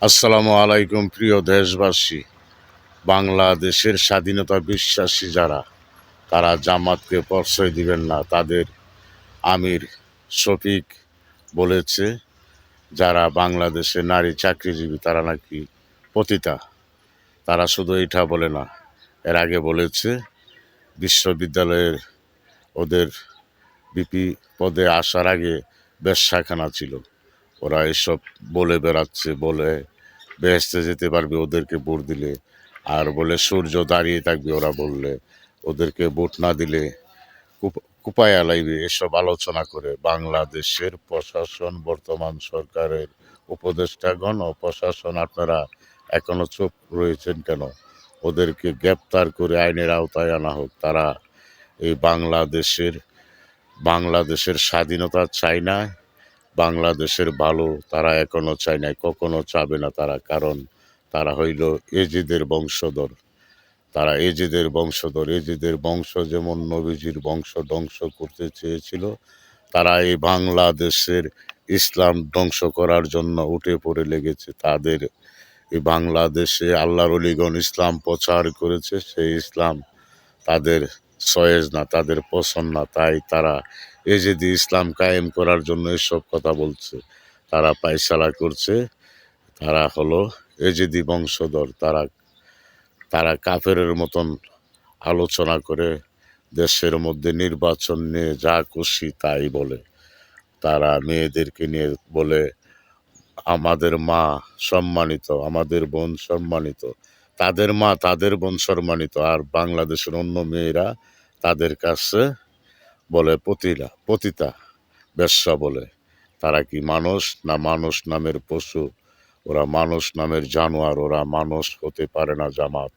আসসালামু আলাইকুম প্রিয় দেশবাসী। বাংলাদেশের স্বাধীনতা বিশ্বাসী যারা, তারা জামাতকে প্রশ্রয় দিবেন না। তাদের আমির শফিক বলেছে যারা বাংলাদেশে নারী চাকরিজীবী তারা নাকি পতিতা। তারা শুধু এটা বলে না, এর আগে বলেছে বিশ্ববিদ্যালয়ের ওদের বিপি পদে আসার আগে বেশ্যাখানা ছিল। ওরা এসব বলে বেড়াচ্ছে, বলে বেহেস্তে যেতে পারবে ওদেরকে ভোট দিলে, আর বলে সূর্য দাঁড়িয়ে থাকবে ওরা বললে, ওদেরকে ভোট না দিলে কুপায়া লাইবে। এসব আলোচনা করে বাংলাদেশের প্রশাসন, বর্তমান সরকারের উপদেষ্টাগণ ও প্রশাসন, আপনারা এখনো চুপ রয়েছেন কেন? ওদেরকে গ্রেপ্তার করে আইনের আওতায় আনা হোক। তারা এই বাংলাদেশের স্বাধীনতা চায় না, বাংলাদেশের ভালো তারা এখনো চায় নাই, কখনো চাবে না তারা। কারণ তারা হইল এজিদের বংশধর। এজিদের বংশ যেমন নবীজির বংশ ধ্বংস করতে চেয়েছিল, তারা এই বাংলাদেশের ইসলাম ধ্বংস করার জন্য উঠে পড়ে লেগেছে। তাদের এই বাংলাদেশে আল্লাহর অলিগণ ইসলাম প্রচার করেছে, সেই ইসলাম তাদের সয়েজ না, তাদের পছন্দ না। তাই তারা এজিদি ইসলাম কায়েম করার জন্য এসব কথা বলছে, তারা পায়সালা করছে। তারা হলো এজিদি বংশধর। তারা তারা কাফেরের মতন আলোচনা করে দেশের মধ্যে নির্বাচন নিয়ে যা খুশি তাই বলে। তারা মেয়েদেরকে নিয়ে বলে আমাদের মা সম্মানিত, আমাদের বোন সম্মানিত। তাদের মা তাদের বোন সম্মানিত, আর বাংলাদেশের অন্য মেয়েরা তাদের কাছে বলে পতিতা, বেশ্যা বলে। তারা কি মানুষ না মানুষ নামের পশু? ওরা মানুষ নামের জানোয়ার, ওরা মানুষ হতে পারে না জামাত।